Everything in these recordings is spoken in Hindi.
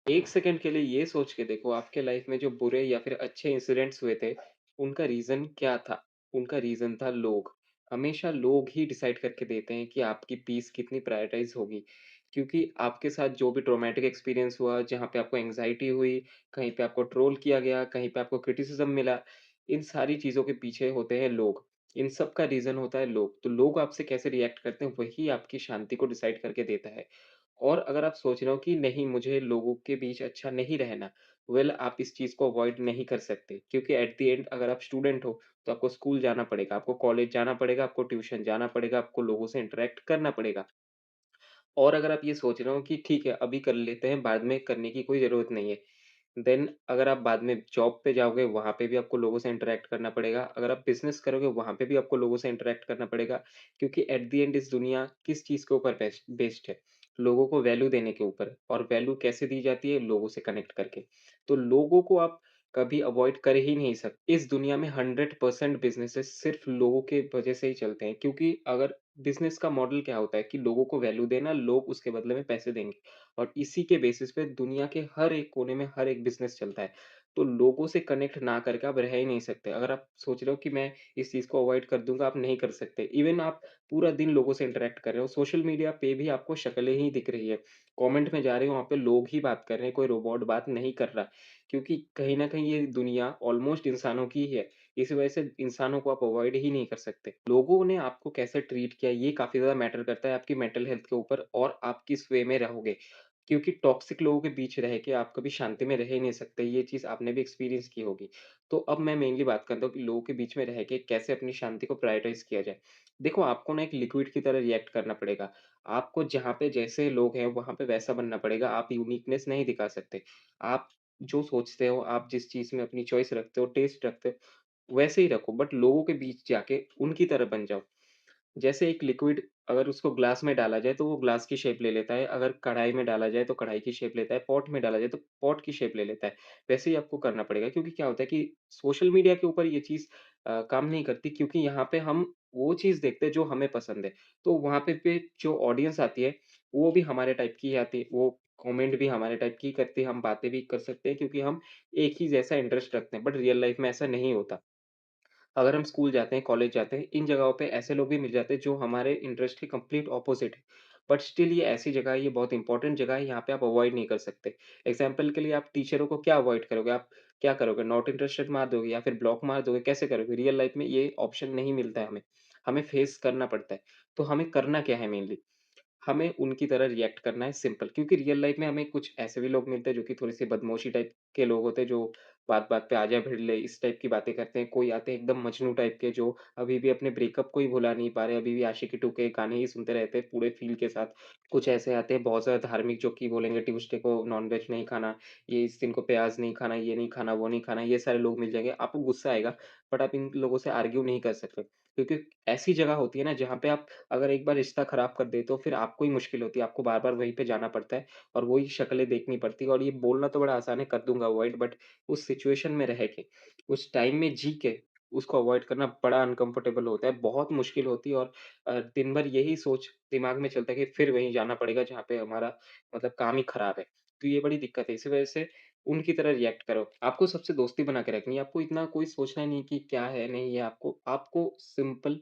1 सेकंड के लिए ये सोच के देखो आपके लाइफ में जो बुरे या फिर अच्छे इंसिडेंट्स हुए थे, उनका रीज़न क्या था? उनका रीज़न था लोग। हमेशा लोग ही डिसाइड करके देते हैं कि आपकी पीस कितनी प्रायोरिटाइज़ होगी। क्योंकि आपके साथ जो भी ट्रॉमेटिक एक्सपीरियंस हुआ, जहाँ पे आपको एंग्ज़ायटी हुई, कहीं पे आपको ट्रोल किया गया, कहीं पे आपको क्रिटिसिज़्म मिला, इन सारी चीज़ों के पीछे होते हैं लोग। इन सब का रीज़न होता है लोग। तो लोग आपसे कैसे रिएक्ट करते हैं, वही आपकी शांति को डिसाइड करके देता है। और अगर आप सोच रहे हो कि नहीं मुझे लोगों के बीच अच्छा नहीं रहना, वेल आप इस चीज़ को अवॉइड नहीं कर सकते क्योंकि एट द एंड अगर आप स्टूडेंट हो, तो आपको स्कूल जाना पड़ेगा, आपको कॉलेज जाना पड़ेगा, आपको ट्यूशन जाना पड़ेगा, आपको लोगों से इंटरैक्ट करना पड़ेगा। और अगर आप ये सोच रहे हो कि ठीक है, अभी कर लेते हैं, बाद में करने की कोई ज़रूरत नहीं है। देन अगर आप बाद में जॉब पे जाओगे, वहाँ पे भी आपको लोगों से इंटरैक्ट करना पड़ेगा। अगर आप बिज़नेस करोगे, वहाँ पे भी आपको लोगों से इंटरैक्ट करना पड़ेगा। क्योंकि एट द एंड इस दुनिया किस चीज़ के ऊपर बेस्ड है? लोगों को वैल्यू देने के ऊपर और वैल्यू कैसे दी जाती है? लोगों से कनेक्ट करके। तो लोगों को आप कभी अवॉइड कर ही नहीं सकते। इस दुनिया में 100% बिज़नेसेस सिर्फ़ लोगों के वजह से ही चलते हैं क्योंकि अगर बिज़नेस का मॉडल क्या होता है कि लोगों को वैल्यू देना, लोग उसके बदले में पैसे देंगे और इसी के बेसिस पे दुनिया के हर एक कोने में हर एक बिज़नेस चलता है। तो लोगों से कनेक्ट ना करके आप रह ही नहीं सकते। अगर आप सोच रहे हो कि मैं इस चीज़ को अवॉइड कर दूँगा, आप नहीं कर सकते। इवन आप पूरा दिन लोगों से इंटरैक्ट कर रहे हो, सोशल मीडिया पे भी आपको शक्लें ही दिख रही है। कमेंट में जा रहे हो, वहाँ पे लोग ही बात कर रहे हैं, कोई रोबोट बात नहीं कर रहा। क्योंकि कहीं न कहीं ये दुनिया ऑलमोस्ट इंसानों की ही है। इस वजह से इंसानों को आप अवॉइड ही नहीं कर सकते। लोगों ने आपको कैसे ट्रीट किया ये काफ़ी ज़्यादा मैटर करता है आपकी मेंटल हेल्थ के ऊपर और आप किस वे में रहोगे। क्योंकि टॉक्सिक लोगों के बीच रह के आप कभी शांति में रह ही नहीं सकते, ये चीज़ आपने भी एक्सपीरियंस की होगी। तो अब मैं मेनली बात करता हूँ कि लोगों के बीच में रह के कैसे अपनी शांति को प्रायोरिटाइज़ किया जाए। देखो, आपको ना एक लिक्विड की तरह रिएक्ट करना पड़ेगा। आपको जहाँ पे जैसे लोग हैं, वहाँ पे वैसा बनना पड़ेगा, आप यूनिकनेस नहीं दिखा सकते। आप जो सोचते हो, आप जिस चीज़ में अपनी चॉइस रखते हो, टेस्ट रखते हो, वैसे ही रखो बट लोगों के बीच जाके उनकी तरह बन जाओ। जैसे एक लिक्विड अगर उसको ग्लास में डाला जाए, तो वो ग्लास की शेप ले लेता है, अगर कढ़ाई में डाला जाए, तो कढ़ाई की शेप लेता है, पॉट में डाला जाए, तो पॉट की शेप ले लेता है। वैसे ही आपको करना पड़ेगा क्योंकि क्या होता है कि सोशल मीडिया के ऊपर ये चीज़ काम नहीं करती क्योंकि यहाँ पे हम वो चीज़ देखते हैं जो हमें पसंद है। तो वहाँ पे जो ऑडियंस आती है, वो भी हमारे टाइप की ही आती है, वो कमेंट भी हमारे टाइप की करती है, हम बातें भी कर सकते हैं क्योंकि हम एक ही जैसा इंटरेस्ट रखते हैं, बट रियल लाइफ में ऐसा नहीं होता। अगर हम स्कूल जाते हैं, कॉलेज जाते हैं, इन जगहों पे ऐसे लोग भी मिल जाते हैं जो हमारे इंटरेस्ट के कंप्लीट ऑपोज़िट है। बट स्टिल ये ऐसी जगह है, ये बहुत इंपॉर्टेंट जगह है, यहाँ पे आप अवॉइड नहीं कर सकते। एग्ज़ाम्पल के लिए आप टीचरों को क्या अवॉइड करोगे? आप क्या करोगे? नॉट इंटरेस्टेड मार दोगे या फिर ब्लॉक मार दोगे, कैसे करोगे? रियल लाइफ़ में ये ऑप्शन नहीं मिलता है हमें। हमें फेस करना पड़ता है। तो हमें करना क्या है मेनली? हमें उनकी तरह रिएक्ट करना है सिंपल क्योंकि रियल लाइफ में हमें कुछ ऐसे भी लोग मिलते हैं जो कि थोड़ी-सी बदमाशी टाइप के लोग होते हैं जो बात-बात पे आजा भिड़ ले इस टाइप की बातें करते हैं। कोई आते हैं एकदम मजनू टाइप के जो अभी भी अपने ब्रेकअप को ही भुला नहीं पा रहे, अभी भी आशिकी 2 के गाने ही सुनते रहते हैं पूरे फ़ील के साथ। कुछ ऐसे आते हैं बहुत ज़्यादा धार्मिक जो कि बोलेंगे ट्यूसडे को नॉन-वेज नहीं खाना, ये इस दिन को प्याज़ नहीं खाना, ये नहीं खाना, वो नहीं खाना, ये सारे लोग मिल जाएँगे। आपको गुस्सा आएगा बट आप इन लोगों से आर्ग्यू नहीं कर सकते क्योंकि ऐसी जगह होती है ना जहाँ पे आप अगर एक बार रिश्ता खराब कर देते हो, फिर आपको ही मुश्किल होती है, आपको बार-बार वहीं पे जाना पड़ता है और वही शक्लें देखनी पड़ती है और ये बोलना तो बड़ा आसान है, कर दूँगा अवॉइड बट उस सिचुएशन में रह के, उस टाइम में जी के, उसको अवॉइड करना बड़ा अनकम्फर्टेबल होता है, बहुत मुश्किल होती है और दिन भर यही सोच दिमाग में चलता है कि फिर वहीं जाना पड़ेगा जहाँ पे हमारा मतलब काम ही खराब है। तो ये बड़ी दिक्कत है, इसी वजह से उनकी तरह रिएक्ट करो। आपको सबसे दोस्ती बना के रखनी है, आपको इतना कोई सोचना नहीं कि क्या है, नहीं है, आपको आपको सिंपल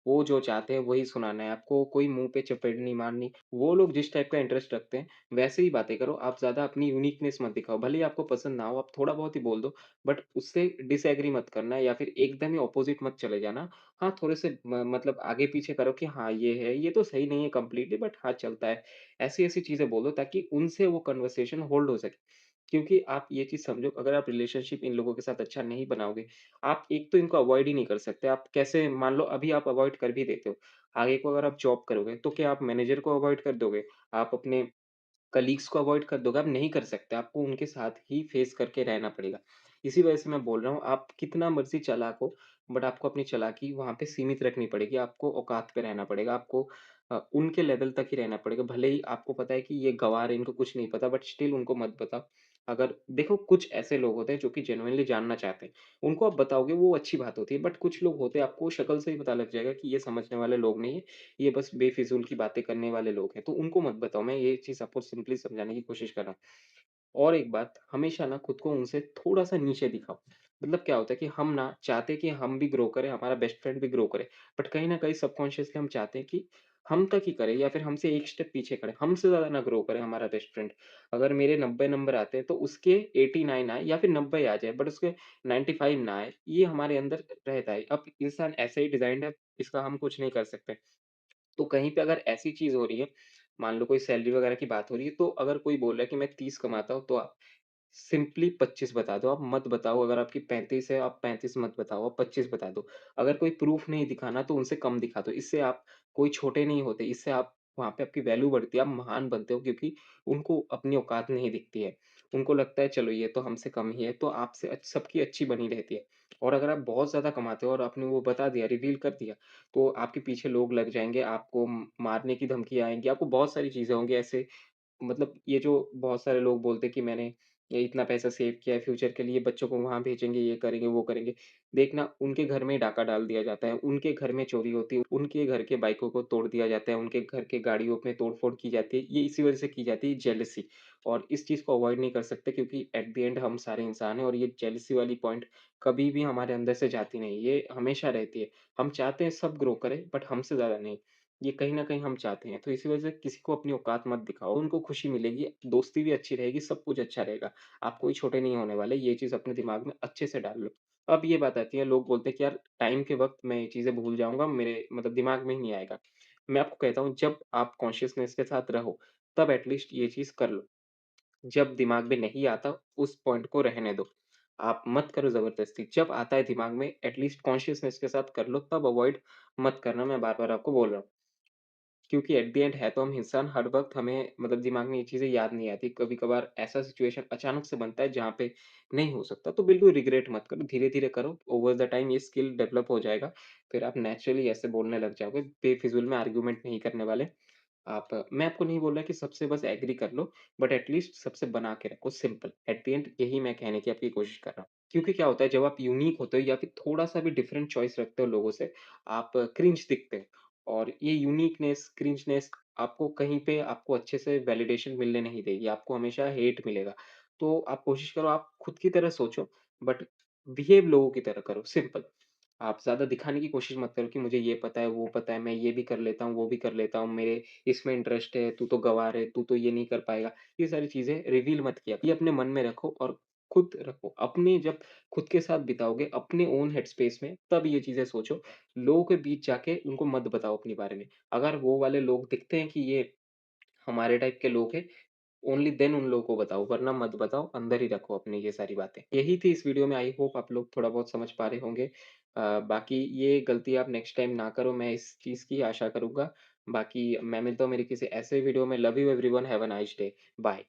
वो जो चाहते हैं वही सुनाना है, आपको कोई मुँह पे चपेट नहीं मारनी। वो लोग जिस टाइप का इंटरेस्ट रखते हैं, वैसे ही बातें करो, आप ज़्यादा अपनी यूनिकनेस मत दिखाओ। भले ही आपको पसंद ना हो, आप थोड़ा बहुत ही बोल दो, बट उससे डिसएग्री मत करना या फिर एकदम ही अपोज़िट मत चले जाना। हाँ, थोड़े से म मतलब आगे-पीछे करो कि हाँ, ये है, ये तो सही नहीं है कंप्लीटली बट हाँ, चलता है। ऐसी-ऐसी चीज़ें बोलो ताकि उनसे वो कन्वर्सेशन होल्ड हो सके। क्योंकि आप ये चीज़ समझो अगर आप रिलेशनशिप इन लोगों के साथ अच्छा नहीं बनाओगे, आप एक तो इनको अवॉइड ही नहीं कर सकते। आप कैसे मान लो अभी आप अवॉइड कर भी देते हो, आगे को अगर आप जॉब करोगे, तो क्या आप मैनेजर को अवॉइड कर दोगे? आप अपने कलीग्स को अवॉइड कर दोगे? आप नहीं कर सकते, आपको उनके साथ ही फेस करके रहना पड़ेगा। इसी वजह से मैं बोल रहा हूँ, आप कितना मर्ज़ी चालाक हो, बट आपको अपनी चालाकी वहाँ पे सीमित रखनी पड़ेगी, आपको औकात पे रहना पड़ेगा, आपको उनके लेवल तक ही रहना पड़ेगा। भले ही आपको पता है कि ये गँवार हैं, इनको कुछ नहीं पता, बट स्टिल उनको मत बताओ। अगर देखो कुछ ऐसे लोग होते हैं जो कि जेनुइनली जानना चाहते हैं, उनको आप बताओगे वो अच्छी बात होती है, बट कुछ लोग होते हैं आपको शक्ल से ही पता लग जाएगा कि ये समझने वाले लोग नहीं है, ये बस बेफिज़ूल की बातें करने वाले लोग हैं, तो उनको मत बताओ। मैं ये चीज़ आपको सिंपली समझाने की कोशिश कर रहा हूँ। और एक बात, हमेशा ना खुद को उनसे थोड़ा-सा नीचे दिखाओ। मतलब क्या होता है कि हम ना चाहते हैं कि हम भी ग्रो करें, हमारा बेस्ट फ्रेंड भी ग्रो करे, बट कहीं न कहीं सबकॉन्शियसली हम चाहते हैं कि हम तक ही करे या फिर हमसे एक स्टेप पीछे करे, हमसे ज़्यादा ना ग्रो करे हमारा बेस्ट फ्रेंड। अगर मेरे 90 नंबर आते हैं, तो उसके 89 आए या फिर 90 आ जाए, बट उसके 95 ना आए, ये हमारे अंदर रहता है। अब इंसान ऐसे ही डिज़ाइन्ड है, इसका हम कुछ नहीं कर सकते। तो कहीं पे अगर ऐसी चीज़ हो रही है, मान लो कोई सैलरी वगैरह की बात हो रही है, तो अगर कोई बोल रहा है कि मैं 30 कमाता हूँ, तो आप सिंपली 25 बता दो। आप मत बताओ, अगर आपकी 35 है, आप 35 मत बताओ, आप 25 बता दो। अगर कोई प्रूफ़ नहीं दिखाना, तो उनसे कम दिखा दो। इससे आप कोई छोटे नहीं होते, इससे आप वहाँ पे आपकी वैल्यू बढ़ती है, आप महान बनते हो, क्योंकि उनको अपनी औकात नहीं दिखती है। उनको लगता है चलो ये तो हमसे कम ही है, तो आपसे सबकी अच्छी बनी रहती है। और अगर आप बहुत ज़्यादा कमाते हो और आपने वो बता दिया, रिवील कर दिया, तो आपके पीछे लोग लग जाएँगे, आपको मारने की धमकी आएँगी, आपको बहुत सारी चीज़ें होंगी ऐसे। मतलब ये जो बहुत सारे लोग बोलते हैं कि मैंने ये इतना पैसा सेव किया है फ्यूचर के लिए, बच्चों को वहाँ भेजेंगे, ये करेंगे, वो करेंगे। देखना, उनके घर में डाका डाल दिया जाता है, उनके घर में चोरी होती है, उनके घर के बाइकों को तोड़ दिया जाता है, उनके घर के गाड़ियों में तोड़-फोड़ की जाती है। ये इसी वजह से की जाती है, जेलसी। और इस चीज़ को अवॉइड नहीं कर सकते, क्योंकि एट द एंड हम सारे इंसान हैं, और ये जेलसी वाली पॉइंट कभी भी हमारे अंदर से जाती नहीं, ये हमेशा रहती है। हम चाहते हैं सब ग्रो करें, बट हमसे ज़्यादा नहीं। ये कहीं न कहीं हम चाहते हैं, तो इसी वजह से किसी को अपनी औकात मत दिखाओ, उनको खुशी मिलेगी, दोस्ती भी अच्छी रहेगी, सब कुछ अच्छा रहेगा। आप कोई छोटे नहीं होने वाले, ये चीज़ अपने दिमाग में अच्छे से डाल लो। अब ये बात आती है, लोग बोलते हैं कि यार टाइम के वक़्त मैं ये चीज़ें भूल जाऊँगा, मेरे मतलब दिमाग में ही नहीं आएगा। मैं आपको कहता हूँ, जब आप कॉन्शियसनेस के साथ रहो, तब एट लीस्ट ये चीज़ कर लो। जब दिमाग में नहीं आता, उस पॉइंट को रहने दो। आप मत करो ज़बरदस्ती, जब आता है दिमाग में एट लीस्ट कॉन्शियसनेस के साथ कर लो, तब अवॉइड मत करना, मैं बार-बार आपको बोल रहा हूँ। क्योंकि एट द एंड है तो हम इंसान, हर वक़्त हमें मतलब दिमाग में ये चीज़ें याद नहीं आती। कभी-कभार ऐसा सिचुएशन अचानक से बनता है जहाँ पे नहीं हो सकता, तो बिल्कुल रिग्रेट मत करो, धीरे-धीरे करो, ओवर द टाइम ये स्किल डेवलप हो जाएगा। फिर आप नेचुरली ऐसे बोलने लग जाओगे, बेफिज़ूल में आर्गुमेंट नहीं करने वाले। आप मैं आपको नहीं बोल रहा कि सबसे बस एग्री कर लो, बट एट लीस्ट सबसे बना के रखो सिंपल। एट द एंड यही मैं कहने की आपकी कोशिश कर रहा हूँ। क्योंकि क्या होता है, जब आप यूनिक होते हो या फिर थोड़ा-सा भी डिफरेंट चॉइस रखते हो लोगों से, आप क्रिंज दिखते हो, और ये यूनिकनेस, क्रिंजनेस आपको कहीं पे आपको अच्छे से वैलिडेशन मिलने नहीं देगी, आपको हमेशा हेट मिलेगा। तो आप कोशिश करो, आप खुद की तरह सोचो, बट बिहेव लोगों की तरह करो, सिंपल। आप ज़्यादा दिखाने की कोशिश मत करो कि मुझे ये पता है, वो पता है, मैं ये भी कर लेता हूँ, वो भी कर लेता हूँ, मेरे इसमें इंटरेस्ट है, तू तो गँवार है, तू तो ये नहीं कर पाएगा। ये सारी चीज़ें रिवील मत किया, ये अपने मन में रखो और खुद रखो। अपने जब खुद के साथ बिताओगे, अपने ओन हेड स्पेस में, तब ये चीज़ें सोचो। लोगों के बीच जाके उनको मत बताओ अपने बारे में। अगर वो वाले लोग दिखते हैं कि ये हमारे टाइप के लोग हैं, ओनली देन उन लोगों को बताओ, वरना मत बताओ, अंदर ही रखो अपनी ये सारी बातें। यही थी इस वीडियो में, आई होप आप लोग थोड़ा बहुत समझ पा रहे होंगे। बाकी ये गलती आप नेक्स्ट टाइम ना करो, मैं इस चीज़ की आशा करूँगा। बाकी मैं मिलता हूँ मेरी किसी ऐसे वीडियो में। Love you everyone, have a nice day. Bye.